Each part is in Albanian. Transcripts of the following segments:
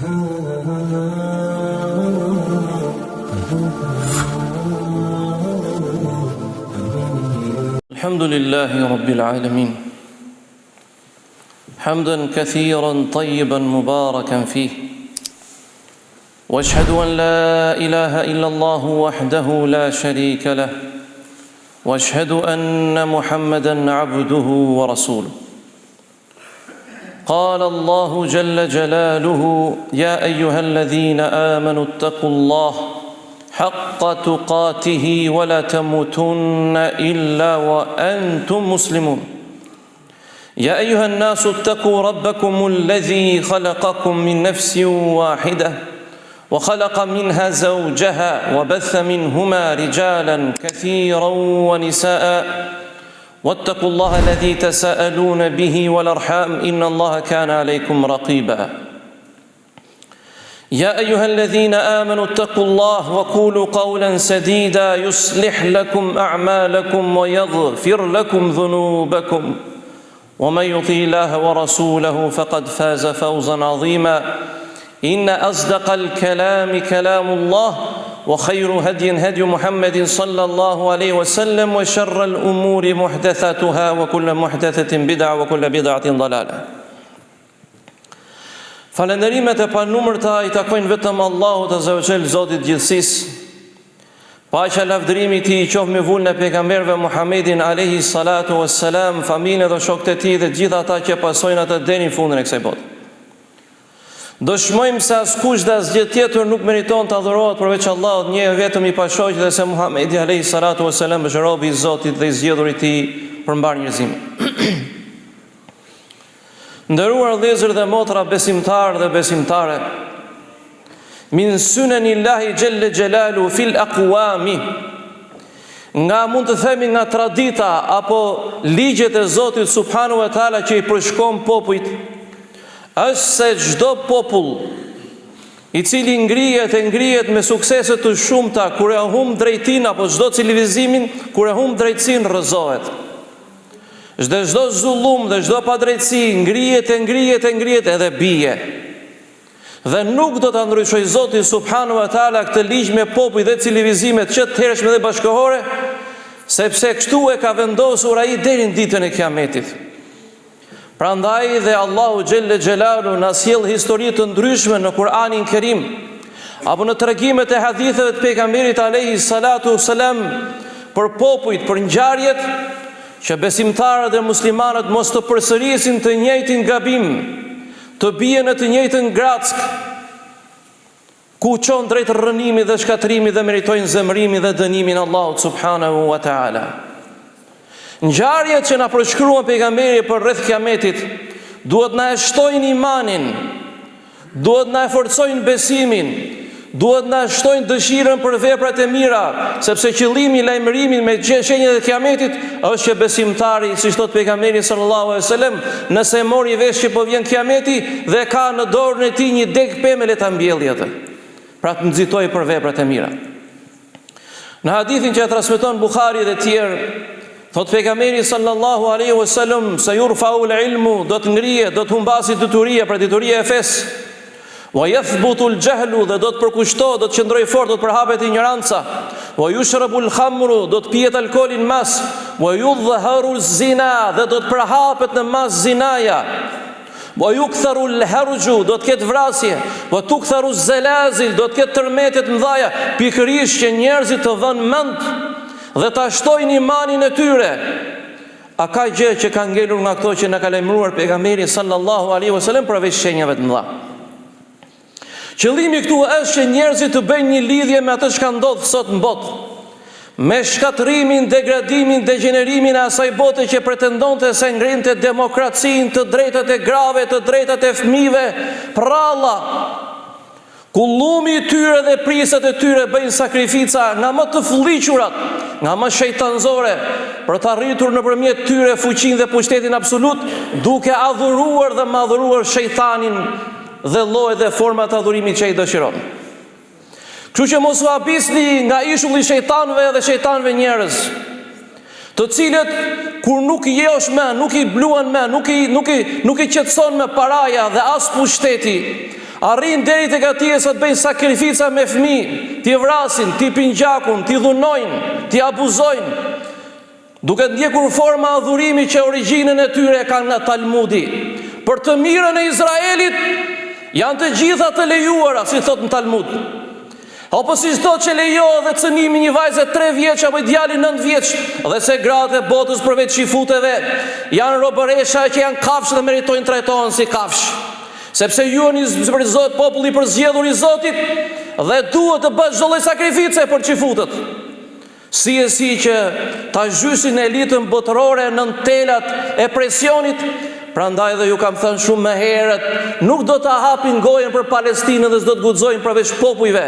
الحمد لله رب العالمين حمدا كثيرا طيبا مباركا فيه واشهد ان لا اله الا الله وحده لا شريك له واشهد ان محمدا عبده ورسوله قال الله جل جلاله يا ايها الذين امنوا اتقوا الله حق تقاته ولا تموتن إلا وأنتم مسلمون يا أيها الناس اتقوا ربكم الذي خلقكم من نفس واحدة وخلق منها زوجها وبث منهما رجالا كثيرا ونساء واتقوا الله الذي تساءلون به والأرحام إن الله كان عليكم رقيبا يا أيها الذين آمنوا اتقوا الله وقولوا قولا سديدا يصلح لكم أعمالكم ويغفر لكم ذنوبكم ومن يطع الله ورسوله فقد فاز فوزا عظيما إن أصدق الكلام كلام الله وخير هدي هدي محمد صلى الله عليه وسلم وشر الأمور محدثاتها وكل محدثة بدعة وكل بدعة ضلالة. Falënderimet e panumërta i takojnë vetëm Allahut Azza wa Jall, Zotit gjithësisë. Paqja lavdërimi i Tij qoftë me vullën e pejgamberëve Muhammedin alayhi salatu wassalam, familjen dhe shokët e tij dhe gjithë ata që pasojnë atë deri në fundin e kësaj bote. Dëshmojmë se askush dhe asgjë tjetër nuk meriton të adhurohet përveç Allahut, një vetëm i pashoq, dhe se Muhamedi alayhi salatu wassalam është robi i Zotit dhe i zgjedhur i Tij për mbar njerëzimin. Ndëruar vëllezër dhe motra besimtar dhe besimtare, min sunanillahi jalla jalalu fil aqwami, nga mund të themi nga tradita apo ligjet e Zotit subhanahu wa taala që i përshkon popujt, është se çdo popull i cili ngrihet me suksese të shumta kur e humb drejtinë, apo çdo civilizimin kur e humb drejtsinë rrëzohet. Çdo zullum dhe çdo padrejtësi ngrihet edhe bie. Dhe nuk do ta ndryshojë Zoti subhanahu wa taala këtë ligj me popull dhe civilizimet që të hershme dhe bashkëkohore, sepse kështu e ka vendosur ai deri në ditën e Kiametit. Prandaj dhe Allahu xhelle xhelalu na sjell histori të ndryshme në Kur'anin Kerim apo në tregimet e haditheve të pejgamberit alayhi salatu wassalam për popujt, për ngjarjet që besimtarët dhe muslimanët mos të përsërisin të njëjtin gabim, të bien në të njëjtën grack, ku çon drejt rrënimit dhe shkatërimit dhe meritojnë zemërimin dhe dënimin Allahut subhanahu wa taala. Ngjarjet që na përshkruan pejgamberi për rreth Kiametit duhet na shtojnë imanin, duhet na forcojnë besimin, duhet na shtojnë dëshirën për veprat e mira, sepse qëllimi i lajmërimit me shenjat e Kiametit është që besimtari, siç thot pejgamberi sallallahu alaihi wasallam, nëse e mori vesh që po vjen Kiameti dhe ka në dorën e tij një deg pemë, le ta mbjellë atë, pra të nxitojë për veprat e mira. Në hadithin që e transmeton Buhari dhe tjerë, thot pejgamberi sallallahu alaihi wasallam, sa yurfa'u al-ilmu, do të ngrihet, do të humbasit detyria, pra detyria e fesë. Wa yathbutu al-jahlu, dhe do të përkushtohet, do të qëndrojë fort, do të përhapet ignoranca. Wa yushrabu al-khamru, do të pihet alkooli në mas. Wa yudhharu az-zina, dhe do të përhapet në mas zinaja. Wa yuktharu al-harju, do të ketë vrasje. Wa tuktharu az-zalazil, do të ketë tërmete të mëdha, pikërisht që njerëzit të vënë mend dhe ta shtojnë imanin e tyre. A ka gjë që ka ngelur nga këto që na ka lajmëruar pejgamberi sallallahu alaihi wasallam përveç shenjave të mëdha? Qëllimi këtu është që njerëzit të bëjnë një lidhje me atë që ndodh sot në botë, me shkatërimin, degradimin, degenerimin e asaj bote që pretendonte se ngrinte demokracinë, të drejtat e grave, të drejtat e fëmijëve, pralla. Kullumi i tyre dhe prisat e tyre bëjnë sakrifica nga më të fëlliqurat, nga më shejtanzore, për të arritur nëpërmjet tyre fuqinë dhe pushtetin absolut, duke adhuruar dhe madhuruar shejtanin dhe llojet dhe format të adhurimit që ai dëshiron. Kështu që mos u habisni nga ishulli i shejtanëve dhe shejtanëve njerëz, të cilët kur nuk i jesh më, nuk i bluan më, nuk i qetëson më paraja dhe as pushteti, arrin deri tek atje sa të bëjnë sakrifica me fëmijë, t'i vrasin, t'i pingjakun, t'i dhunojnë, t'i abuzojnë, duke ndjekur forma adhurimi që origjinën e tyre kanë nga Talmudi. Për të mirën e Izraelit janë të gjitha të lejuara, si thot në Talmud. Apo si thot që lejo dhe cënimi një vajze 3 vjeç apo djali 9 vjeç, dhe se gratë e botës përveç shifuteve janë robëresha që janë kafshë dhe meritojnë trajtohen si kafshë. Sepse ju jeni për Zot, populli i përzgjedhur i Zotit, dhe duhet të bësh çdo lloj sakrifice për çifutët. Si e si që ta zhysin elitën botërore në telat e presionit. Prandaj dhe ju kam thënë shumë më herët, nuk do ta hapin gojën për Palestinën dhe s'do të guxojnë përveç popujve,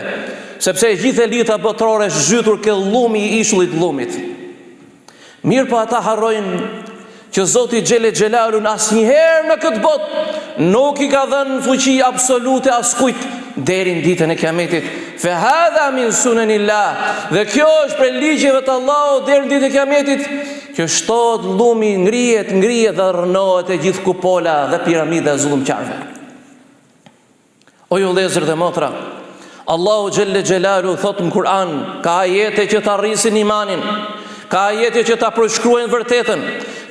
sepse gjithë elita botërore është zhytur ke llumi i ishullit llumit. Mirë, po ata harrojnë që Zoti Xhele Xhelalu asnjëherë në këtë botë nuk i ka dhënë fuqi absolute askujt deri në ditën e Kiametit. Fa hadha min sunanillah. Dhe kjo është për ligjeve të Allahut deri në ditën e Kiametit, që shtohet llumi, ngrihet dhe rënohet e gjithë kupola dhe piramida e zullumqarëve. O ju vëllezër dhe motra, Allahu Xhelle Xhelalu thot në Kur'an, ka ajete që ta rrisin imanin, ka ajete që ta përshkruajnë vërtetën,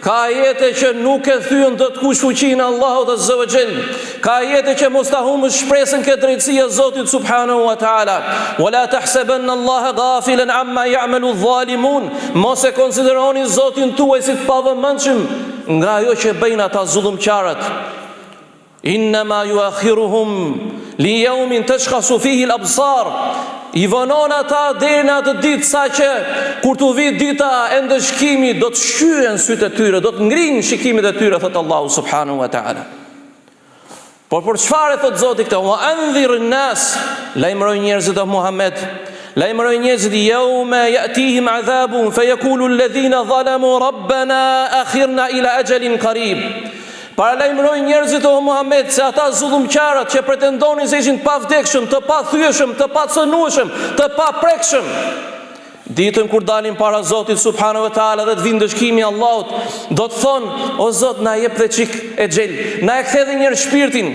ka ajete që nuk e thyen dot kush fuqinë e Allahut Azza wa Jall, ka ajete që mos ta humbësh shpresën ke drejtësia e Zotit subhanahu wa taala. Wala tahsabanna Allaha ghafilan amma ya'malu adh-dhalimun. Mos e konsideroni Zotin tuaj si të pavëmendshëm nga ajo që bëjnë ata zullumqarët. Innama yuakhiruhum li yawmin tashkhasu fihi al-absar. I vonon ata deri në atë ditë sa që kur të vi dita e ndëshkimit do të shqyen sytë e tyre, do të ngrihen shikimet e tyre, thot Allahu subhanahu wa taala. Por për çfarë thot Zoti këtë? Wa anzir an-nas, lajmëroj njerëzit o Muhammed, lajmëroj njerëzit yawma ya'tihim adhabun fayaqulu alladhina zalamu rabbana akhirna ila ajalin qarib. Para lajmëroj njerëzit o Muhammed se ata zullumqarët që pretendonin se ishin të pavdekshëm, të pathyeshëm, të pacënueshëm, të paprekshëm, ditën kur dalin para Zotit subhanahu wa taala dhe të vinë dëshkimi i Allahut, do të thonë: o Zot, na jep dhe çik e xhel, na e kthe edhe një herë shpirtin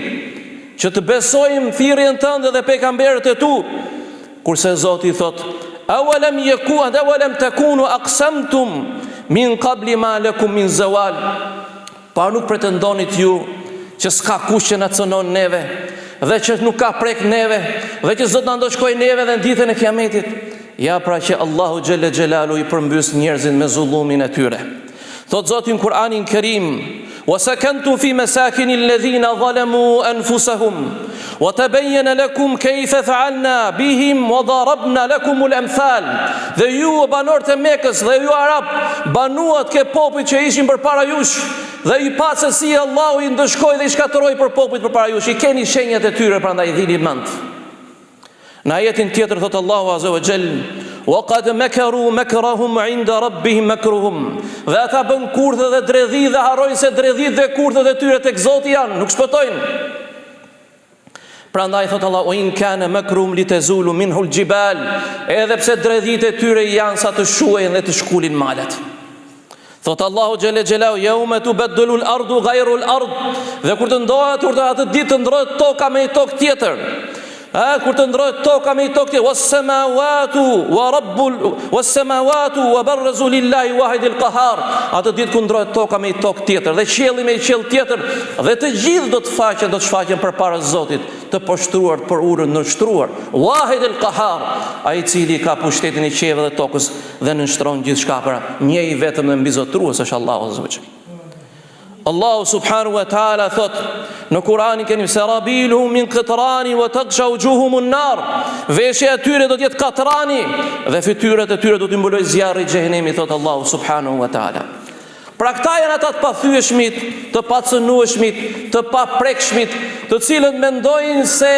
që të besojmë thirrjen tënde dhe pejgamberët e tu. Kurse Zoti thot: awalam takunu aqsamtum min qabli ma lakum min zawal. Pa nuk pretendonit ju që s'ka kush që na cënon neve, dhe që nuk ka prek neve, dhe që Zot na ndoshkoj neve dhe në ditën e Kiametit. Ja, pra që Allahu Xhelle Xhelalu i përmbys njerëzit me zullumin e tyre. Thot Zoti në Kur'anin Kerim: wa sakantum fi masakin alladhina zalamu anfusahum wa tabayyana lakum kayfa fa'alna bihim wa darabna lakum al-amthal. Dhe ju banorët e Mekës dhe ju arab, banuat ke popujt që ishin përpara jush, dhe i pa se si Allahu i ndëshkoi dhe i shkatërroi për popujt përpara jush. I keni shenjat e tyre, prandaj dhini mend. Në ajetin tjetër thot Allahu Azza wa Jall: wa qad makaru makrahum 'inda rabbihim makruhum. Dhe ata bën kurthe dhe dredhi dhe harrojnë se dredhit dhe kurthet e tyre tek Zoti janë, nuk shpëtojnë. Prandaj thot Allah: o in kana makrum litazulu minhu al-jibal. Edhe pse dredhit e tyre janë sa të shuhen dhe të shkulin malet. Thot Allahu Xhelle Xhelalu: yawma tubaddalu al-ardu ghayru al-ard. Dhe kur të ndohet atë ditë të ndrohet toka me një tokë tjetër. Kur të ndrohet toka me një tokë tjetër, was-samawatu wa barrazu lillahi wahidil qahar. Atë ditë kur ndrohet toka me një tokë tjetër dhe qielli me një qiell tjetër, dhe të gjithë do të shfaqen përpara Zotit, të poshtruar për urën nënshtruar. Wahidil qahar, ai i cili ka pushtetin e qiellit dhe tokës dhe nënshtron gjithçka. Pra, njëi vetëm dhe mbizotrues është Allahu Azza wa Jall. Allahu subhanahu wa taala thot në Kur'anin Kerim: sarabiluhum min qatrani wa taghsha wujuhum an-nar. Veshja e tyre do të jetë katrani dhe fytyrat e tyre do të mbulojë zjarri i xhehenemit, thot Allahu subhanahu wa taala. Pra këta janë ata të pathyeshmit, të pacënueshmit, të paprekshmit, të cilët mendojnë se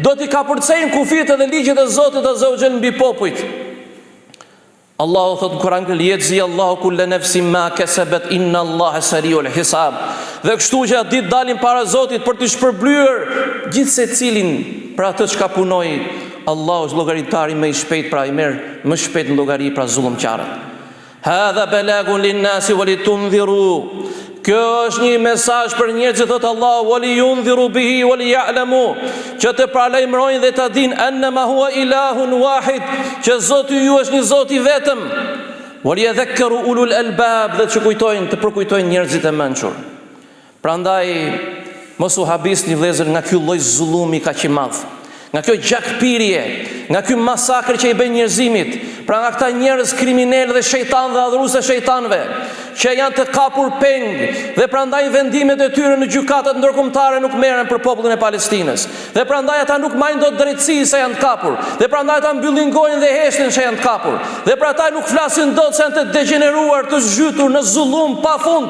do t'i kapërcejnë kufit dhe ligjet e Zotit Azza wa Jall mbi popujt. Allahu thot në Kur'an: yajzi Allahu kulla nafsin ma kasabat inna Allaha sari'ul hisab. Dhe kështu që atë ditë dalin para Zotit për të shpërblyer gjithë secilin për atë çka punoi. Allahu është llogaritari më i shpejt, pra i merr më shpejt në llogari pra zullumqarët. Hadha balagun lin-nasi wa litunziru Kjo është një mesazh për njerëzit, thot Allahu, wali yundhiru bihi wali ya'lamu, që të paralajmërojnë dhe ta dinë annama huwa ilahun wahid, që Zoti ju është një Zot i vetëm. Wali yadhakkaru ulul albab, dhe të përkujtojnë njerëzit e mençur. Prandaj mos u habisni vëllezër nga ky lloj zullumi kaq i madh, nga kjo gjakpirje, nga ky masakër që i bën njerëzimit, pra nga këta njerëz kriminalë dhe shejtan dhe adhurues të shejtanëve, që janë të kapur peng, dhe prandaj vendimet e tyre në gjykatat ndërkombëtare nuk merren për popullin e Palestinës. Dhe prandaj ata nuk marrin dot drejtësi se janë të kapur. Dhe prandaj ata mbyllin gojën dhe heshtin se janë të kapur. Dhe për ata nuk flasin dot se janë të degeneruar, të zhytur në zullum pafund.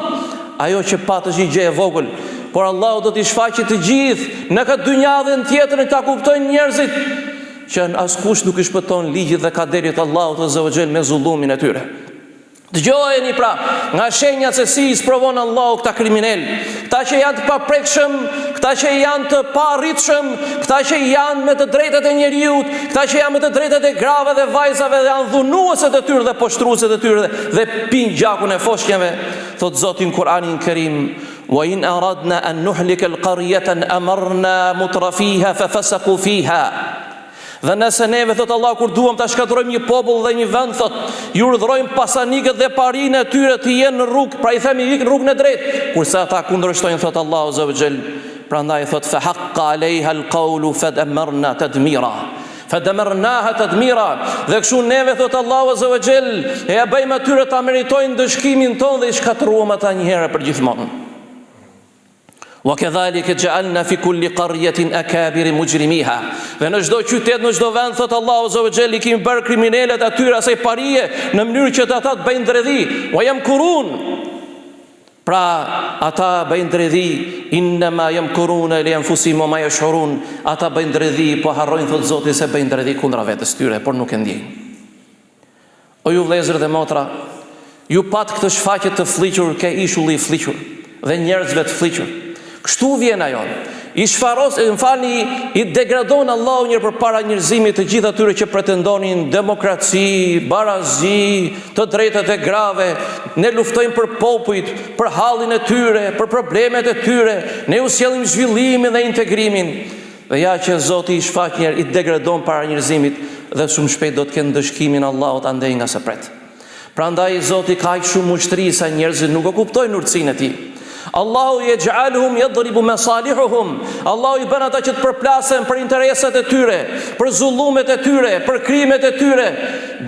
Ajo që pat është një gjë e vogël, por Allahu do t'i shfaqë të gjithë në këtë dynjë dhe në tjetrën, ta kuptojnë njerëzit që askush nuk i shpëton ligjit dhe kaderit Allahut azza wa jall me zullumin e tyre. Dëgjojeni pra nga shenjat se si i sprovon Allahu këta kriminal, këta që janë të paprekshëm, këta që janë të parritshëm, këta që janë me të drejtat e njeriut, këta që janë me të drejtat e grave dhe vajzave, dhe janë dhunueset e tyre dhe poshtrueset e tyre dhe pinë gjakun e foshnjave. Thot Zoti në Kur'anin Kerim: wa in aradna an nuhlika alqaryatan amarna mutrafiha fafasaku fiha. Dhe nëse neve, thot Allah, kur duam ta shkatërrojmë një popull dhe një vend, thot, ju urdhërojmë pasanikët dhe parinë e tyre të jenë në rrugë, pra i themi ikën rrugën e drejtë, kurse ata kundërshtojnë, thot Allahu azza wa jall. Prandaj thot fa haqqa alejha alqawlu fadamarna tadmira. Fadamarnaha tadmira. Dhe kështu neve, thot Allahu azza wa jall, e ja bëjmë atyre ta meritojnë dëshkimin ton dhe i shkatërruam ata një herë për gjithmonë. Wa kadhalika ja'alna fi kulli qaryatin akabir mujrimiha. Dhe në çdo qytet, në çdo vend, thot Allahu azza wa jall, i kemi bërë kriminalet atyre asaj parie në mënyrë që ata të bëjnë dredhi. Wa yamkurun. Pra ata bëjnë dredhi, innama yamkuruna li anfusihim wa ma yash'urun. Ata bëjnë dredhi, po harrojnë, thot Zoti, se bëjnë dredhi kundra vetes tyre, por nuk e ndjejnë. O ju vëllezër dhe motra, ju pat këtë shfaqje të fliqur ke ishulli i fliqur dhe njerëzve të fliqur. Kështu vjen ajo. I shfaros, i degradon Allahu njërë për para njerëzimit të gjithë atyre që pretendonin demokraci, barazi, të drejtat e grave. Ne luftojmë për popujt, për hallin e tyre, për problemet e tyre. Ne u sjellim zhvillimin dhe integrimin. Dhe ja që Zoti i shfaq njerë, i degradon para njerëzimit, dhe shumë shpejt do të kenë dëshkimin Allahut andej nga së pret. Prandaj Zoti ka aq shumë mushtri sa njerëzit nuk e kuptojnë urtësinë e tij. Allahu yaj'aluhum yadribu masalihuhum. Allahu i bën ata që të përplasen për interesat e tyre, për zullumet e tyre, për krimet e tyre,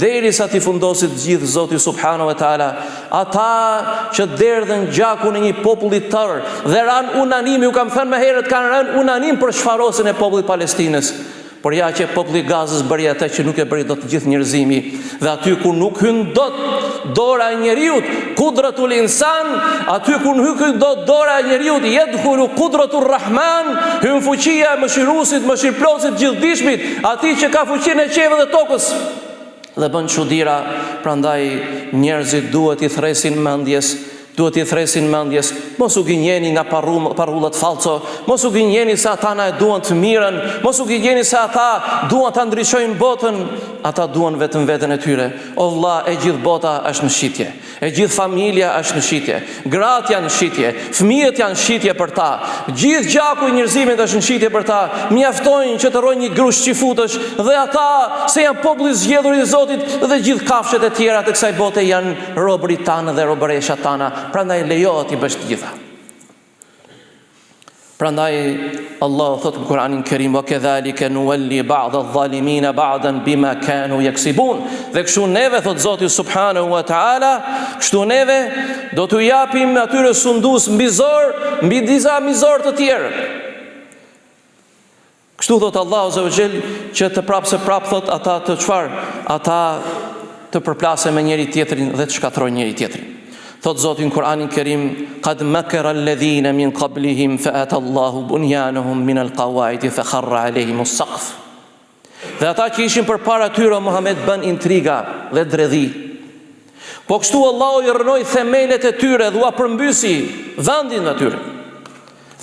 derisa ti fundosit gjithë Zoti subhanahu wa taala. Ata që derdhen gjakun e një populli të tërë dhe ran unanim, ju kam thënë më herët, kanë rënë unanim për shfarosjen e popullit Palestinës. Por ja që populli Gazës bëri atë që nuk e bëri dot gjithë njerëzimi, dhe aty ku nuk hyn dot dora e njeriut, kudratul insan, aty ku nuk hyn dot dora e njeriut, yadkhulu qudratur rahman, hyn fuqia e mëshiruesit, mëshirëplotit, gjithdijshmit, atij që ka fuqinë e qiellit dhe tokës. Dhe bën çuditëra, prandaj njerëzit duhet i thresin mendjes. Duhet i thresin mendjes, mos u gënjeni nga parrullat falco, mos u gënjeni se ata na e duan të mirën, mos u gënjeni se ata duan ta ndryshojnë botën, ata duan vetëm veten e tyre. O vëlla, e gjithë bota është në shitje, e gjithë familja është në shitje, gratë janë në shitje, fëmijët janë në shitje për ta, gjithë gjaku i njerëzimit është në shitje për ta. Mjaftojnë që të rrojnë një grush qifutësh, dhe ata se janë populli zgjedhur i Zotit, dhe gjithë kafshët e tjera të kësaj bote janë robërit tanë dhe robëreshat tana. Prandaj lejohet i bësh të gjitha. Prandaj Allah thot në Kur'anin Kerim: wa kadhalika nuwalli ba'd adh-dhalimin ba'dan bima kanu yaksibun. Dhe kështu neve, thot Zoti subhanahu wa taala, kështu neve do t'u japim atyre sundus mbi disa mizor të tjerë. Kështu thot Allahu azza wa jall, që të prapë thot ata të çfarë? Ata të përplasen me njëri tjetrin dhe të shkatrojnë njëri tjetrin. Thot Zoti në Kur'anin Kerim: qad makara alladhina min qablihim fa ata Allahu bunyanahum min alqawaid fa kharra alayhim as-saqf. Dhe ata që ishin përpara tyre, Muhammed bën intriga dhe dredhi. Po kështu Allahu i rënoi themelet e tyre dhe u përmbysi vendin e tyre.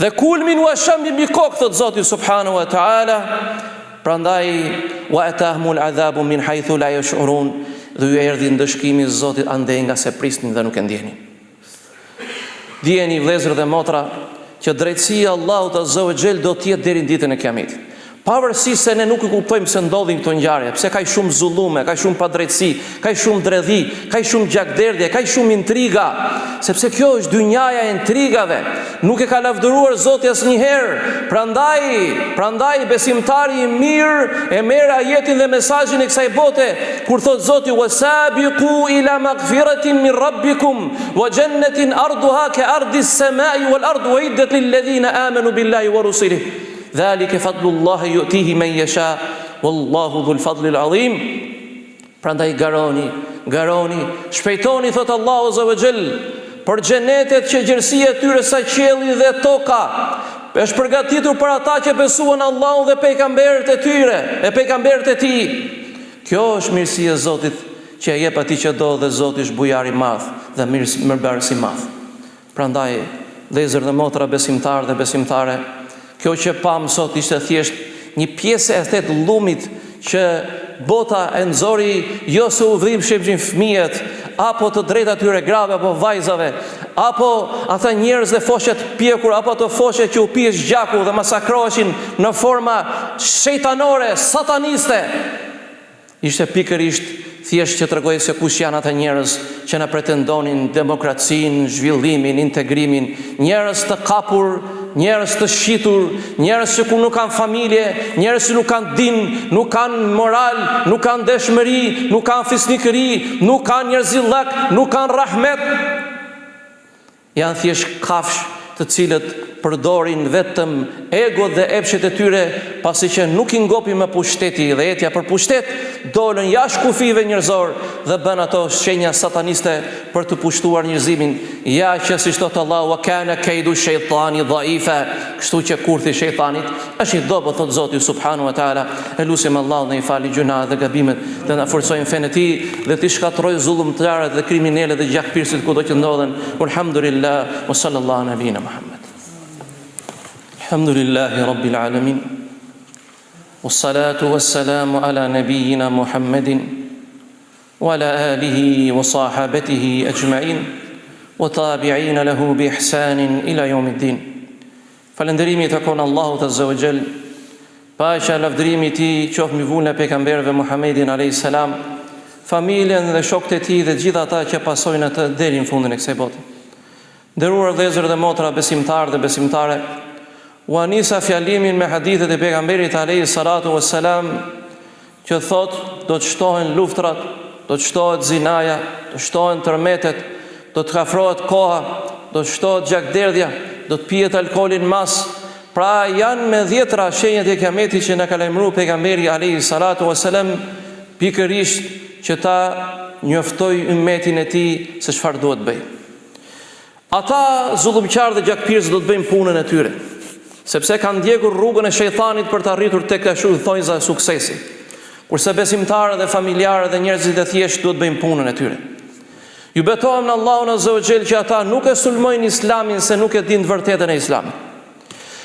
Dhe kulmin u shëmbi mbi kokë, thot Zoti subhanahu wa taala. Prandaj wa atahumul adhabu min haythu la yash'urun. Dhe ju erdhi ndëshkimi i Zotit andej nga se prisnin dhe nuk e ndjeni. Dijeni vëllezër dhe motra që drejtësia e Allahut Azza wa Jall do të jetë deri në ditën e Kiametit. Pavarësisht se ne nuk e kuptojmë se ndodhin këto ngjarje, pse ka shumë zullume, ka shumë padrejtësi, ka shumë dredhi, ka shumë gjakderdhje, ka shumë intriga, sepse kjo është dynjaja e intrigave. Nuk e ka lavdëruar Zoti asnjëherë. Prandaj besimtari i mirë e merr ajetin dhe mesazhin e kësaj bote kur thot Zoti wasabiqu ila maghfiratin min rabbikum wa jannatin arduha ka ardis samai wal ardu uiddat lil ladhina amanu billahi wa rusulihi. Dhalike fadlullahi yu'tihi man yasha wallahu dhul fadlil azim. Prandaj garoni, shpejtoni thot Allahu Azza wa Jall për xhenetet që gjerësia e tyre sa qielli dhe toka është përgatitur për ata që besuan Allahun dhe pejgamberët e tyre, e pejgamberët e tij. Kjo është mirësia e Zotit që e jep atij që do, dhe Zoti është bujar i madh dhe mirëbërës i madh. Prandaj vëllezër dhe motra besimtarë dhe besimtare, kjo që pam sot ishte thjesht një pjesë e thetë llumit që bota e nxori jo se u dhimbshim fëmijët, apo të drejtat tyre grave apo vajzave, apo ata njerëz dhe foshet pjekur, apo ato foshet që u pish gjaku dhe masakroheshin në forma shejtanore, sataniste. Ishte pikërisht thjesht që tregoj se kush janë ata njerëz që na pretendonin demokracinë, zhvillimin, integrimin, njerëz të kapur, njerëz të shitur, njerëz që nuk kanë familje, njerëz që nuk kanë din, nuk kanë moral, nuk kanë dëshmëri, nuk kanë fisnikëri, nuk kanë njerëzillak, nuk kanë rahmet. Janë thjesht kafsh të cilët përdorin vetëm ego dhe epshet e tyre, pasi që nuk I ngopi me pushteti dhe etja për pushtet, dolën jashtë kufive njerëzor dhe bën ato shenja sataniste për të pushtuar njerëzimin. Ja që si thot Allahu wa kana kaidu shaytani dhaifa, kështu që kurthi I shejtanit është I dobët, thot Zoti subhanahu wa taala. Elusim Allahun dhe I fali gjuna dhe gabimet, dhe na forcojnë fenë e tij dhe të shkatroj zullumtarët dhe kriminalët dhe gjakpirësit kudo që ndodhen. Alhamdulillah wa sallallahu ala nabina Muhammad. Alhamdulillahi rabbil alamin. Wassalatu wassalamu ala nabiyyina Muhammadin wa ala alihi wa sahabatihi ajma'in wa tabi'ina lahu bi ihsanin ila yawmiddin. Falënderimi takon Allahut Azza wa Jall. Paqja lavdërimi I tij qoftë mbi vullën e pejgamberëve Muhammedin alayhis salam, familjen dhe shokët e tij dhe gjithë ata që pasojnë atë deri në fundin e kësaj bote. Nderuar vëllezër dhe motra besimtarë dhe besimtare, u anisa fjalimin me hadithet e pejgamberit alayhis salatu wassalam, që thot do të shtohen luftrat, do të shtohet zinaja, do të shtohen tërmetet, do të kafrohet koha, do të shtohet gjakderdhja, do të pihet alkoolin mas. Pra janë me dhjetra shenjat e Kiametit që na ka lajmëruar pejgamberi alayhis salatu wassalam, pikërisht që ta njoftoi ummetin e tij se çfarë duhet bëj. Ata zullumqtarë dhe gjakpirës do të bëjnë punën e tyre, sepse kanë ndjekur rrugën e shejtanit për të arritur tek ashtu thonjza e suksesit. Kurse besimtarët dhe familjarët dhe njerëzit e thjeshtë duhet bëjnë punën e tyre. Ju betohem në Allahun Azza wa Jall që ata nuk e sulmojnë Islamin se nuk e dinë të vërtetën e Islamit.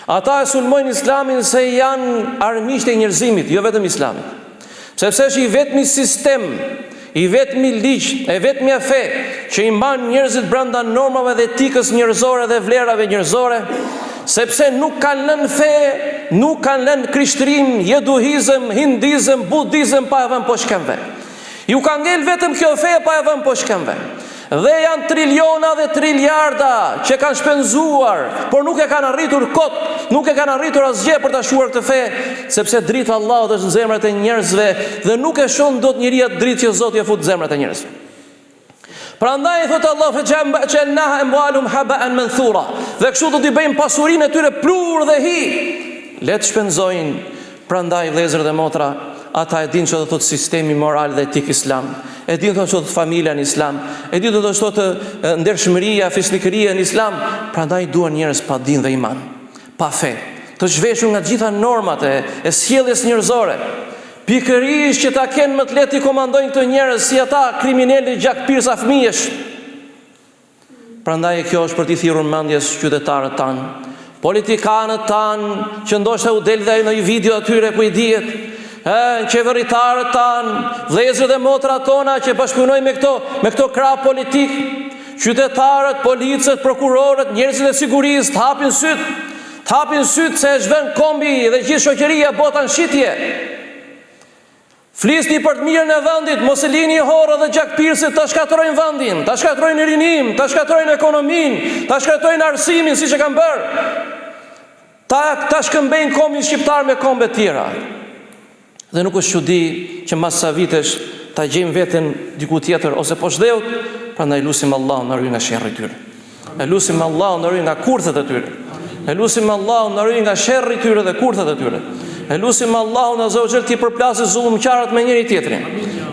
Ata e sulmojnë Islamin se janë armiqtë e njerëzimit, jo vetëm Islamit. Sepse është I vetmi sistem, I vetmi ligj, e vetmja fe që I mban njerëzit brenda normave dhe etikës njerëzore dhe vlerave njerëzore, sepse nuk kanë lënë fe, nuk kanë lënë krishtërim, jeduhizëm, hindizëm, budizëm pa e vënë poshkëmve. Ju ka ngel vetëm kjo fe pa e vënë poshkëmve. Dhe janë triliona dhe triljarda që kanë shpenzuar, por nuk e kanë arritur kot, nuk e kanë arritur asgjë për ta shuar këtë fe, sepse drita e Allahut është në zemrat e njerëzve dhe nuk e shon dot njeriu atë dritë që Zoti e fut në zemrat e njerëzve. Prandaj thot Allah faj'alnaha amwalum haba'an manthura. Dhe kështu do t'i bëjmë pasurinë e tyre plur dhe hi. Le të shpenzojnë. Prandaj vëllezër dhe motra, ata e dinë çfarë do thotë sistemi moral dhe etik islam. E dinë çfarë do thotë familja në islam. E dinë çfarë do thotë ndershmëria, fisnikëria në islam. Prandaj duan njerëz pa dinë dhe iman, pa fe, të zhveshur nga gjitha normat e sjelljes njerëzore. Pikërisht që ta kenë më të lehtë I komandojnë këto njerëz si ata kriminalë gjakpirësa fëmijësh. Prandaj kjo është për t'i thirrur mendjes qytetarët tanë, politikanët tanë, që ndoshta u del dhe në një video atyre ku I dihet, qeveritarët tanë, vëllezërit dhe motrat tona që bashkëpunojnë me këto krah politik, qytetarët, policët, prokurorët, njerëzit e sigurisë të hapin syt se e zhven kombi dhe gjithë shoqëria bota në shitje. Flisni për të mirën e vendit, mos e lini horrë dhe gjakpirësit ta shkatrojnë vendin, ta shkatrojnë rinim, ta shkatrojnë ekonominë, ta shkatrojnë arsimin siç e kanë bërë. Ta shkëmbejnë kombin shqiptar me kombe tjera. Dhe nuk është çudi që mas sa vitesh ta gjejmë veten diku tjetër ose poshtdheut, prandaj lutim Allahun na ruaj nga sherrri i tyre. E lutim Allahun na ruaj nga kurthet e tyre. E lutim Allahun na ruaj nga sherrri i tyre dhe kurthet e tyre. E lutim Allahun azza wa jall ti përplasë zullumqtarët me njëri tjetrin.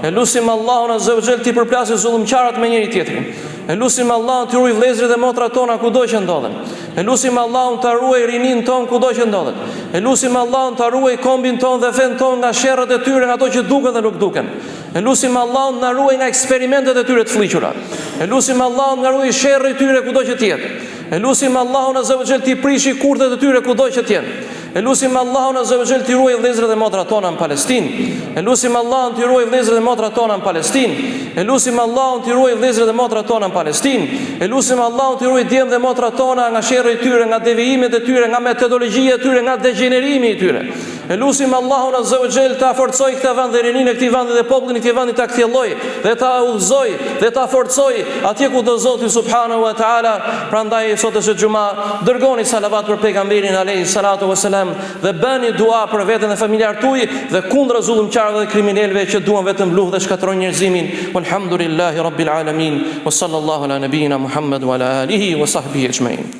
E lutim Allahun azza wa jall ti përplasë zullumqtarët me njëri tjetrin. E lutim Allahun të ruaj vëllezërit dhe motrat tona kudo që ndodhen. E lutim Allahun të ruaj rinin ton kudo që ndodhen. E lutim Allahun të ruaj kombin ton dhe fen ton nga sherrët e tyre, nga ato që duken dhe nuk duken. E lutim Allahun na ruaj nga eksperimentet e tyre të fllihura. E lutim Allahun na ruaj sherrri i tyre kudo që të jetë. E lutim Allahun azza wa jall të prishi kurthet e tyre kudo që të jenë. E lutim Allahun azza wa jall të ruaj vëllezërit dhe motrat tona në Palestinë. E lutim Allahun të ruaj vëllezërit dhe motrat tona në Palestinë. E lutim Allahun të ruaj vëllezërit dhe motrat tona në Palestinë. E lutim Allahun të ruaj djemt dhe motrat tona nga sherrri i tyre, nga devijimet e tyre, nga metodologjia e tyre, nga degenerimi i tyre. E lutim Allahun azza wa jall ta forcoj këtë vend dhe rinin e këtij vendi dhe popullin e këtij vendi ta kthjelloj dhe ta udhëzoj dhe ta forcoj atje ku do Zoti subhanahu wa taala. Prandaj sot është xhuma, dërgoni salavat për pejgamberin alayhi salatu wassalam dhe bëni dua për veten dhe familjarët tuaj dhe kundër zullumqtarëve dhe kriminalëve që duan vetëm luftë dhe shkatrojnë njerëzimin. Walhamdulillahi rabbil alamin wa sallallahu ala nabiyyina Muhammad wa ala alihi wa sahbihi ajma'in.